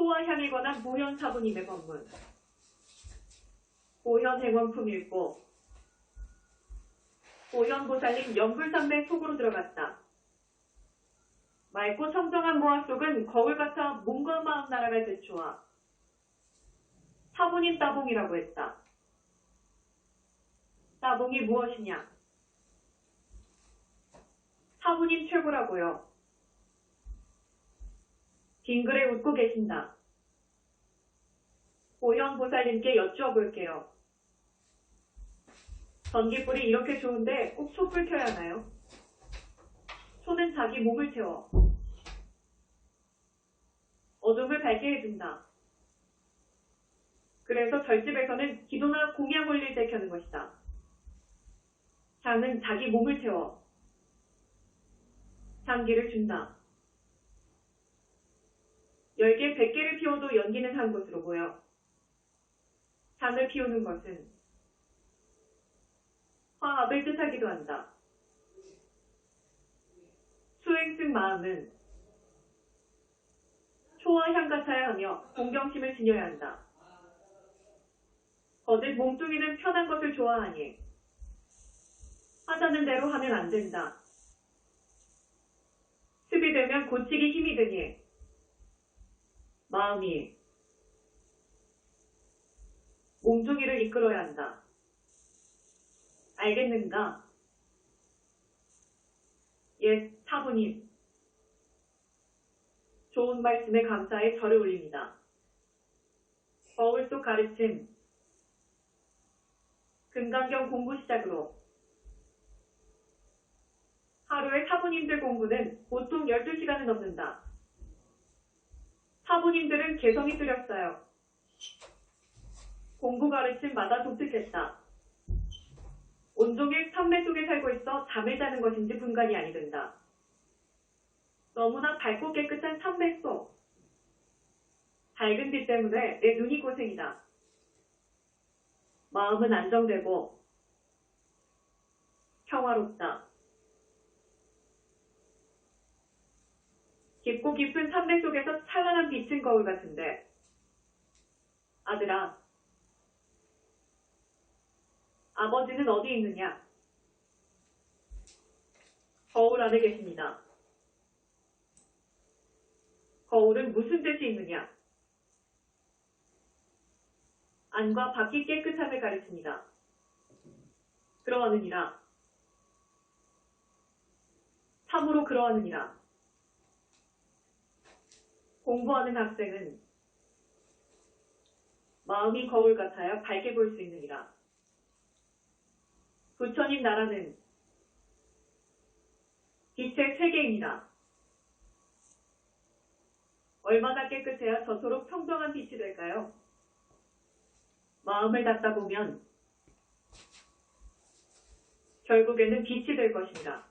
초와 향에 관한 보현 사부님의 법문. 보현 행원품 읽고 보현 보살님 연불산맥 속으로 들어갔다. 맑고 청정한 모아 속은 거울 같아 몸과 마음 날아갈 대초와 사부님 따봉이라고 했다. 따봉이 무엇이냐? 사부님 최고라고요. 빙그레 웃고 계신다. 보현 보살님께 여쭈어볼게요. 전기불이 이렇게 좋은데 꼭 촛불 켜야 하나요? 초는 자기 몸을 태워 어둠을 밝게 해준다. 그래서 절집에서는 기도나 공양 올릴 때 켜는 것이다. 향은 자기 몸을 태워 향기를 준다. 10개, 100개를 피워도 연기는 한 곳으로 보여. 향을 피우는 것은 화합을 뜻하기도 한다. 수행승 마음은 초와 향 같아야 하며 공경심을 지녀야 한다. 거짓 몸뚱이는 편한 것을 좋아하니 하자는 대로 하면 안 된다. 습이 되면 고치기 힘이 드니 마음이 몸뚱이를 이끌어야 한다. 알겠는가? 예, 사부님. 좋은 말씀에 감사해 절을 올립니다. 거울 속 가르침. 금강경 공부 시작으로 하루에 사부님들 공부는 보통 12시간은 넘는다. 사부님들은 개성이 뚜렷어요. 공부 가르침마다 독특했다. 온종일 삼매 속에 살고 있어 잠을 자는 것인지 분간이 아니 된다. 너무나 밝고 깨끗한 삼매 속. 밝은 빛 때문에 내 눈이 고생이다. 마음은 안정되고 평화롭다. 깊고 깊은 삼매 속에서 찬란한 빛은 거울 같은데 아들아, 아버지는 어디 있느냐? 거울 안에 계십니다. 거울은 무슨 뜻이 있느냐? 안과 밖이 깨끗함을 가르칩니다. 그러하느니라. 참으로 그러하느니라. 공부하는 학생은 마음이 거울 같아야 밝게 볼 수 있느니라. 부처님 나라는 빛의 세계이니라. 얼마나 깨끗해야 저토록 평정한 빛이 될까요? 마음을 닫다 보면 결국에는 빛이 될 것입니다.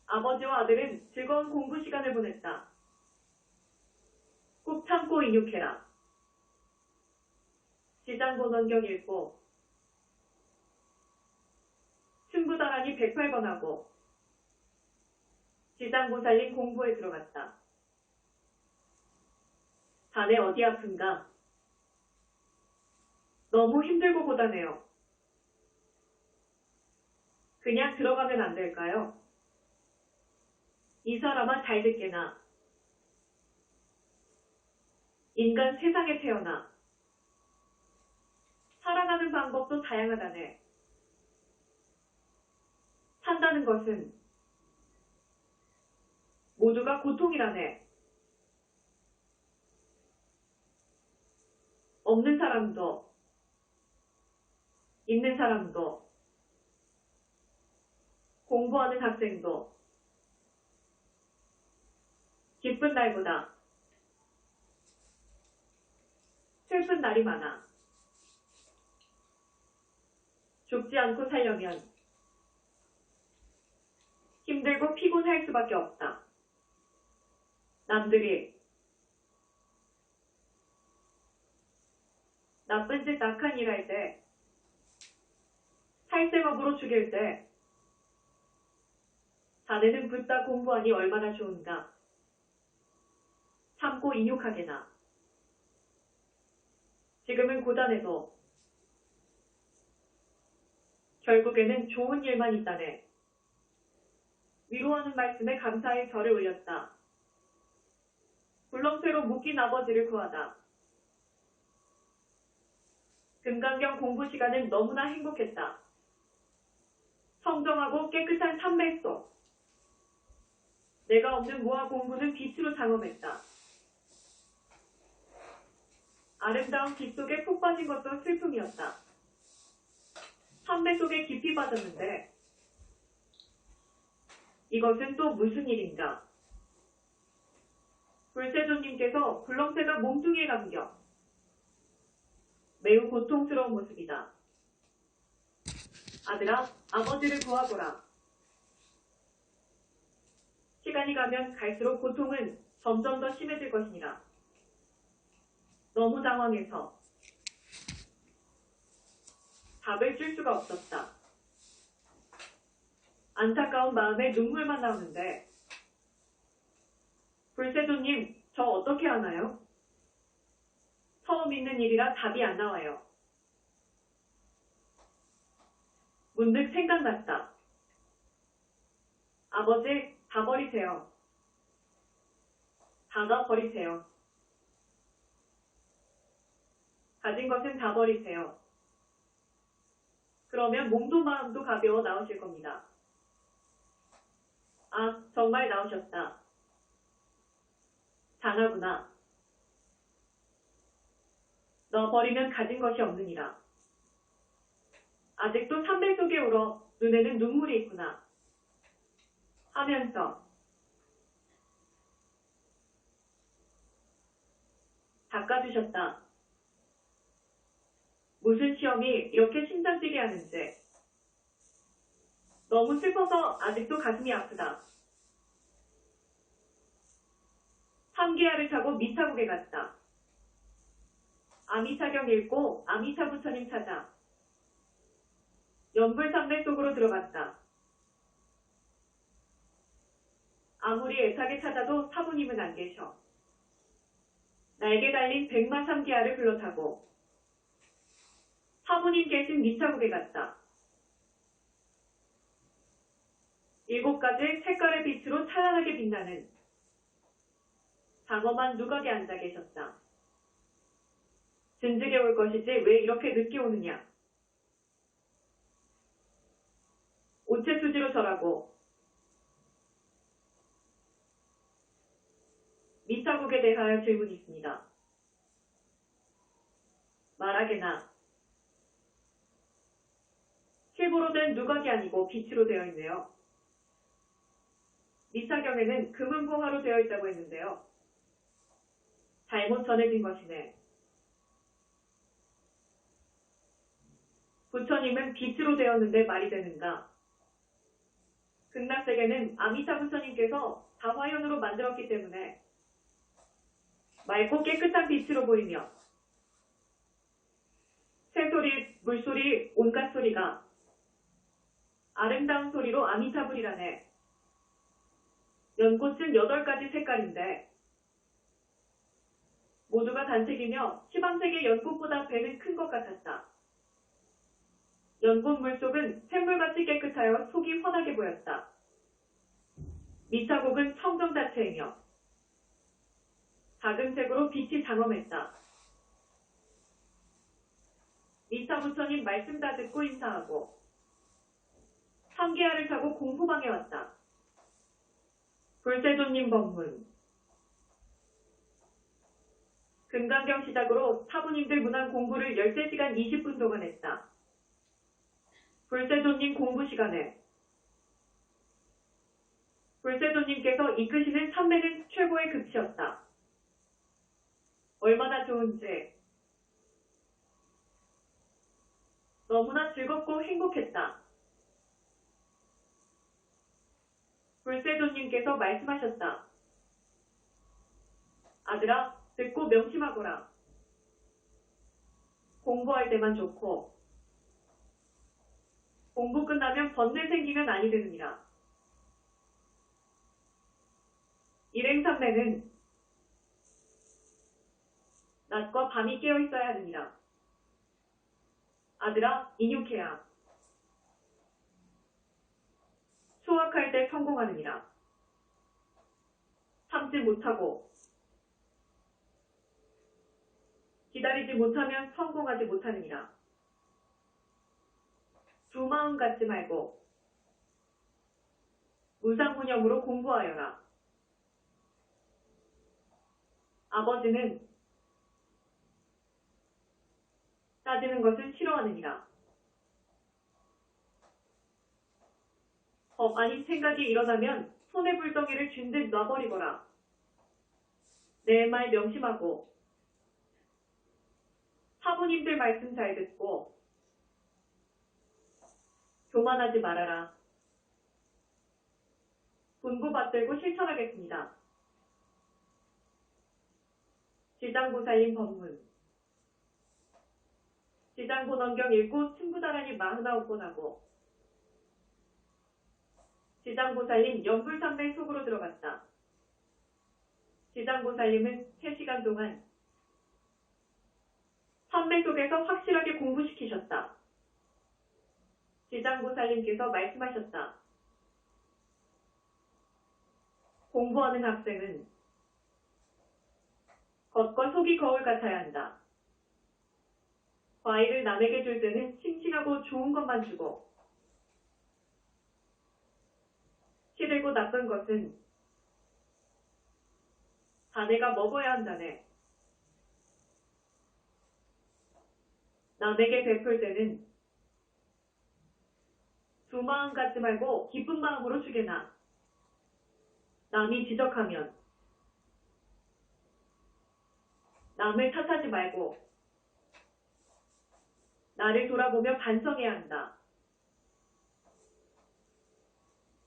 아버지와 아들은 즐거운 공부 시간을 보냈다. 꾹 참고 인육해라. 지장본원경 읽고 승부다란이 108번 하고 지장보살님 공부에 들어갔다. 자네 어디 아픈가? 너무 힘들고 고단해요. 그냥 들어가면 안 될까요? 이 사람아 잘 듣게나. 인간 세상에 태어나 살아가는 방법도 다양하다네. 산다는 것은 모두가 고통이라네. 없는 사람도 있는 사람도 공부하는 학생도 기쁜 날보다 슬픈 날이 많아. 죽지 않고 살려면 힘들고 피곤할 수밖에 없다. 남들이 나쁜 짓 악한 일 할 때, 살생업으로 죽일 때 자네는 붓다 공부하니 얼마나 좋은가. 참 참고 인욕하게나. 지금은 고단해도 결국에는 좋은 일만 있다네. 위로하는 말씀에 감사의 절을 올렸다. 굴렁쇠로 묶인 아버지를 구하다. 금강경 공부 시간은 너무나 행복했다. 청정하고 깨끗한 산맥 속. 내가 없는 무화 공부는 빛으로 장엄했다. 아름다운 빛 속에 푹 빠진 것도 슬픔이었다. 산맥 속에 깊이 빠졌는데 이것은 또 무슨 일인가? 불세조님께서 굴렁쇠가 몸뚱이에 감겨 매우 고통스러운 모습이다. 아들아, 아버지를 구하거라. 시간이 가면 갈수록 고통은 점점 더 심해질 것이니라. 너무 당황해서 답을 줄 수가 없었다. 안타까운 마음에 눈물만 나오는데 불세조님, 저 어떻게 하나요? 처음 있는 일이라 답이 안 나와요. 문득 생각났다. 아버지, 다 버리세요. 다 버리세요. 가진 것은 다 버리세요. 그러면 몸도 마음도 가벼워 나오실 겁니다. 아, 정말 나오셨다. 장하구나. 너 버리면 가진 것이 없느니라. 아직도 산배 속에 울어 눈에는 눈물이 있구나. 하면서 닦아주셨다. 무슨 시험이 이렇게 심장 뛰게 하는지. 너무 슬퍼서 아직도 가슴이 아프다. 3개월을 타고 미타국에 갔다. 아미타경 읽고 아미타 부처님 찾아 연불산맥 속으로 들어갔다. 아무리 애타게 찾아도 사부님은 안 계셔. 날개 달린 백마 3개월을 불러타고 사부님 계신 미타국에 갔다. 7가지 색깔의 빛으로 찬란하게 빛나는 장엄한 누각에 앉아 계셨다. 진즉에 올 것이지 왜 이렇게 늦게 오느냐. 우체투지로 절하고 미타국에 대하여 질문이 있습니다. 말하게나. 실보로 된 누각이 아니고 빛으로 되어 있네요. 미타경에는 금은보화로 되어 있다고 했는데요. 잘못 전해진 것이네. 부처님은 빛으로 되었는데 말이 되는가? 극락세계는 아미타 부처님께서 다화연으로 만들었기 때문에 맑고 깨끗한 빛으로 보이며 새소리, 물소리, 온갖 소리가 아름다운 소리로 아미타불이라네. 연꽃은 8가지 색깔인데 모두가 단색이며 시방색의 연꽃보다 배는 큰 것 같았다. 연꽃 물속은 샘물같이 깨끗하여 속이 환하게 보였다. 미타국은 청정 자체이며 작은 색으로 빛이 장엄했다. 미타 부처님 말씀 다 듣고 인사하고 3개월을 타고 공부방에 왔다. 불세조님 법문. 금강경 시작으로 사부님들 문안 공부를 13시간 20분 동안 했다. 불세조님 공부 시간에 불세조님께서 이끄시는 삼매는 최고의 극치였다. 얼마나 좋은지. 너무나 즐겁고 행복했다. 불세조님께서 말씀하셨다. 아들아, 듣고 명심하거라. 공부할 때만 좋고 공부 끝나면 번뇌 생기면 아니 되느니라. 일행삼매는 낮과 밤이 깨어 있어야 하느니라. 아들아, 인육해야. 수확할 때 성공하느니라. 참지 못하고 기다리지 못하면 성공하지 못하느니라. 두 마음 갖지 말고 무상무념으로 공부하여라. 아버지는 따지는 것을 싫어하느니라. 법 아닌 생각이 일어나면 손에 불덩이를 쥔 듯 놔버리거라. 내 말 명심하고 사부님들 말씀 잘 듣고 교만하지 말아라. 분부 받들고 실천하겠습니다. 지장보살님 법문. 지장본원경 읽고 친구다란이 49번 하고 지장보살님 연불삼배 속으로 들어갔다. 지장보살님은 3시간 동안 삼배 속에서 확실하게 공부시키셨다. 지장보살님께서 말씀하셨다. 공부하는 학생은 겉과 속이 거울 같아야 한다. 과일을 남에게 줄 때는 싱싱하고 좋은 것만 주고 시들고 나쁜 것은 자네가 먹어야 한다네. 남에게 베풀 때는 두 마음 갖지 말고 기쁜 마음으로 주게나. 남이 지적하면 남을 탓하지 말고 나를 돌아보며 반성해야 한다.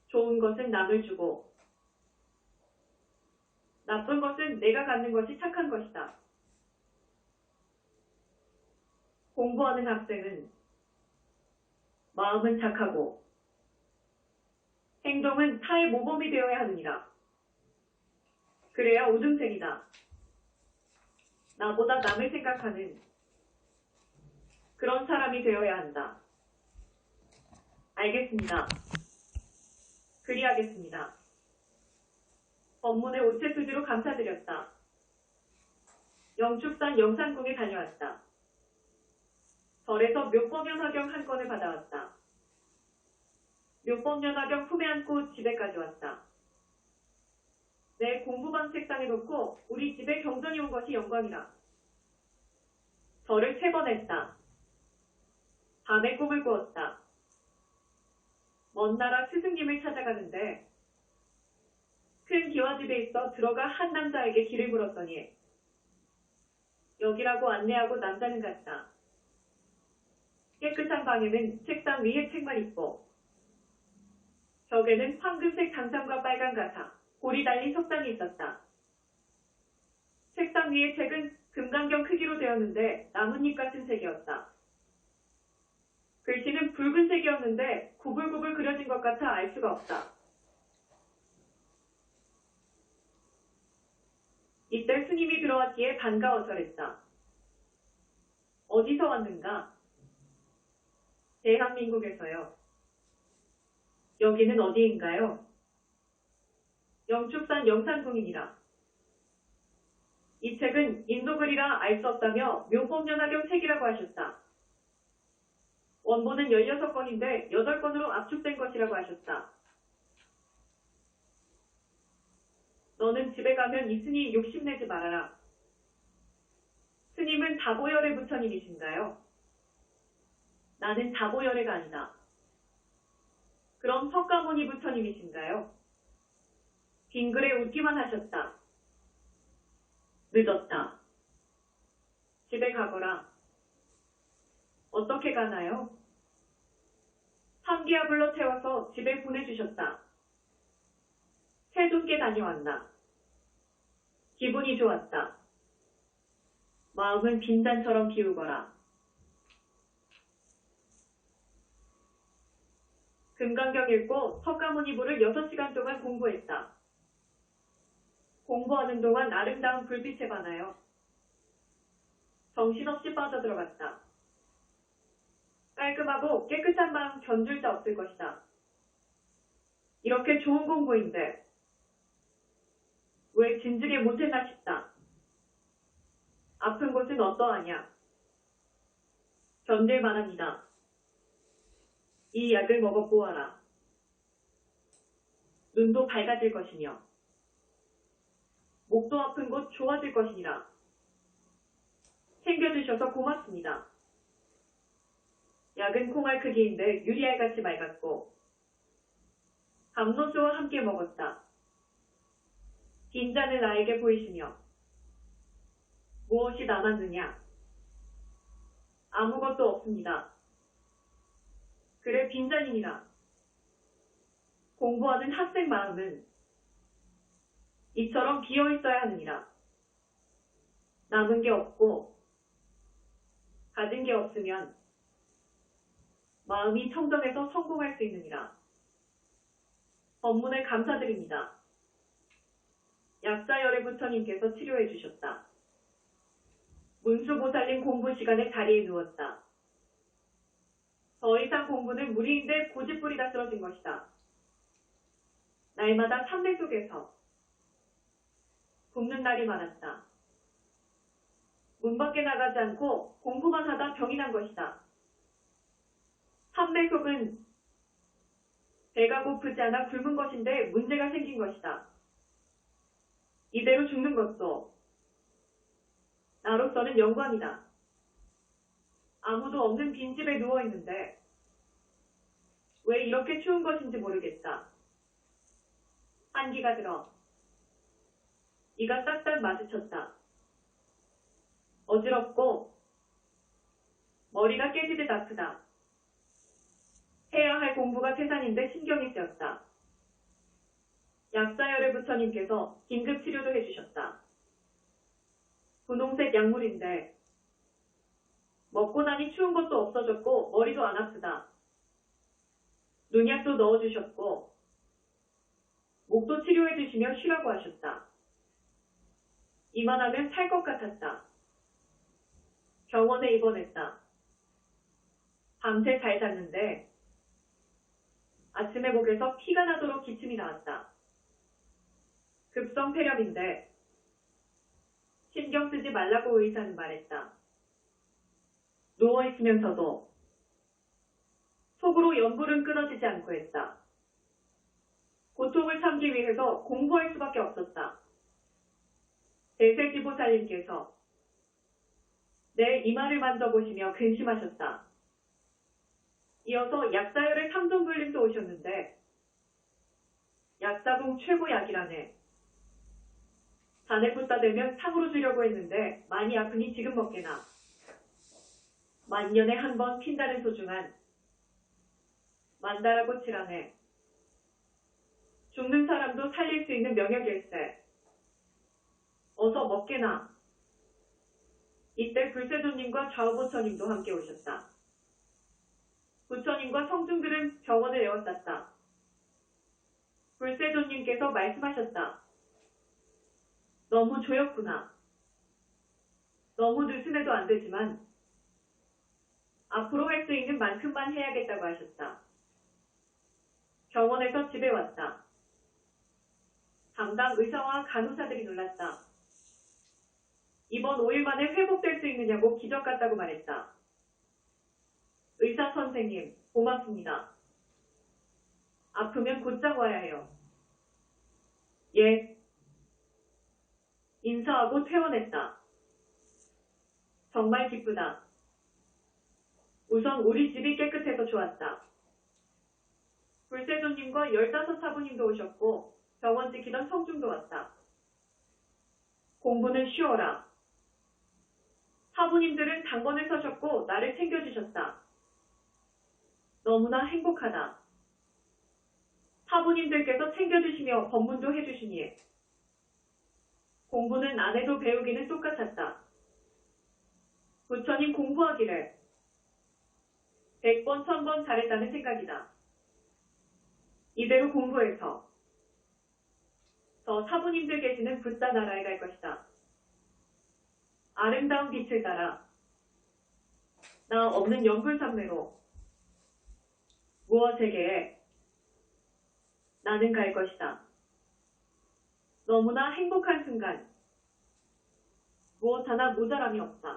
좋은 것은 남을 주고 나쁜 것은 내가 갖는 것이 착한 것이다. 공부하는 학생은 마음은 착하고 행동은 타의 모범이 되어야 하느니라. 그래야 우등생이다. 나보다 남을 생각하는 그런 사람이 되어야 한다. 알겠습니다. 그리하겠습니다. 법문의 오체투지로 감사드렸다. 영축산 영산궁에 다녀왔다. 절에서 묘법연화경 한 권을 받아왔다. 묘법연화경 품에 안고 집에 가져왔다. 내 공부방 책상에 놓고 우리 집에 경전이 온 것이 영광이라. 절을 3번 했다. 밤에 꿈을 꾸었다. 먼 나라 스승님을 찾아가는데 큰 기와집에 있어 들어가 한 남자에게 길을 물었더니 여기라고 안내하고 남자는 갔다. 깨끗한 방에는 책상 위에 책만 있고 벽에는 황금색 장상과 빨간 가사, 골이 달린 석상이 있었다. 책상 위의 책은 금강경 크기로 되었는데 나뭇잎 같은 색이었다. 글씨는 붉은색이었는데 구불구불 그려진 것 같아 알 수가 없다. 이때 스님이 들어왔기에 반가워서랬다. 어디서 왔는가? 대한민국에서요. 여기는 어디인가요? 영축산 영산궁이니라. 이 책은 인도글이라 알 수 없다며 묘법연화경 책이라고 하셨다. 원본은 16권인데 8권으로 압축된 것이라고 하셨다. 너는 집에 가면 있으니 욕심내지 말아라. 스님은 다보열의 부처님이신가요? 나는 다보열애가 아니다. 그럼 석가모니 부처님이신가요? 빙글에 웃기만 하셨다. 늦었다. 집에 가거라. 어떻게 가나요? 삼기야불로 태워서 집에 보내주셨다. 세돈께 다녀왔나. 기분이 좋았다. 마음은 빈잔처럼 비우거라. 금강경 읽고 석가모니부를 6시간 동안 공부했다. 공부하는 동안 아름다운 불빛에 반하여 정신없이 빠져들어갔다. 깔끔하고 깨끗한 방 견줄 자 없을 것이다. 이렇게 좋은 공부인데 왜 진즉에 못했나 싶다. 아픈 곳은 어떠하냐? 견딜 만합니다. 이 약을 먹어보아라. 눈도 밝아질 것이며 목도 아픈 곳 좋아질 것이니라. 챙겨주셔서 고맙습니다. 약은 콩알 크기인데 유리알같이 맑았고 감로수와 함께 먹었다. 빈잔을 나에게 보이시며 무엇이 남았느냐? 아무것도 없습니다. 그래 빈잔이니라. 공부하는 학생 마음은 이처럼 비어있어야 하느니라. 남은 게 없고 가진 게 없으면 마음이 청정해서 성공할 수 있느니라. 법문을 감사드립니다. 약사열애 부처님께서 치료해 주셨다. 문수보살님 공부 시간에 자리에 누웠다. 더 이상 공부는 무리인데 고집불이 다 쓰러진 것이다. 날마다 참배 속에서 굶는 날이 많았다. 문 밖에 나가지 않고 공부만 하다 병이 난 것이다. 참배 속은 배가 고프지 않아 굶은 것인데 문제가 생긴 것이다. 이대로 죽는 것도 나로서는 영광이다. 아무도 없는 빈집에 누워있는데 왜 이렇게 추운 것인지 모르겠다. 한기가 들어 이가 딱딱 마주쳤다. 어지럽고 머리가 깨지듯 아프다. 해야 할 공부가 태산인데 신경이 쓰였다. 약사열애 부처님께서 긴급 치료도 해주셨다. 분홍색 약물인데 먹고 나니 추운 것도 없어졌고 머리도 안 아프다. 눈약도 넣어주셨고 목도 치료해 주시며 쉬라고 하셨다. 이만하면 살 것 같았다. 병원에 입원했다. 밤새 잘 잤는데 아침에 목에서 피가 나도록 기침이 나왔다. 급성 폐렴인데 신경 쓰지 말라고 의사는 말했다. 누워있으면서도 속으로 연불은 끊어지지 않고 했다. 고통을 참기 위해서 공부할 수밖에 없었다. 대세지보살님께서 내 이마를 만져보시며 근심하셨다. 이어서 약사열의 삼존불림도 오셨는데 약사봉 최고약이라네. 자네 붓다 대면 상으로 주려고 했는데 많이 아프니 지금 먹게나. 만년에 한 번 핀다는 소중한 만다라고 칠하네. 죽는 사람도 살릴 수 있는 명약일세. 어서 먹게나. 이때 불세조님과 좌우부처님도 함께 오셨다. 부처님과 성중들은 병원을 에워쌌다. 불세조님께서 말씀하셨다. 너무 조였구나. 너무 느슨해도 안 되지만 앞으로 할 수 있는 만큼만 해야겠다고 하셨다. 병원에서 집에 왔다. 담당 의사와 간호사들이 놀랐다. 이번 5일 만에 회복될 수 있느냐고 기적 같다고 말했다. 의사 선생님, 고맙습니다. 아프면 곧장 와야 해요. 예. 인사하고 퇴원했다. 정말 기쁘다. 우선 우리 집이 깨끗해서 좋았다. 불세조님과 15사부님도 오셨고 병원 지키던 성중도 왔다. 공부는 쉬어라. 사부님들은 당번을 서셨고 나를 챙겨주셨다. 너무나 행복하다. 사부님들께서 챙겨주시며 법문도 해주시니 공부는 안 해도 배우기는 똑같았다. 부처님 공부하기를 100번, 1000번 잘했다는 생각이다. 이대로 공부해서 저 사부님들 계시는 붓다 나라에 갈 것이다. 아름다운 빛을 따라 나 없는 연불산매로 무어 세계에 나는 갈 것이다. 너무나 행복한 순간 무엇 하나 모자람이 없다.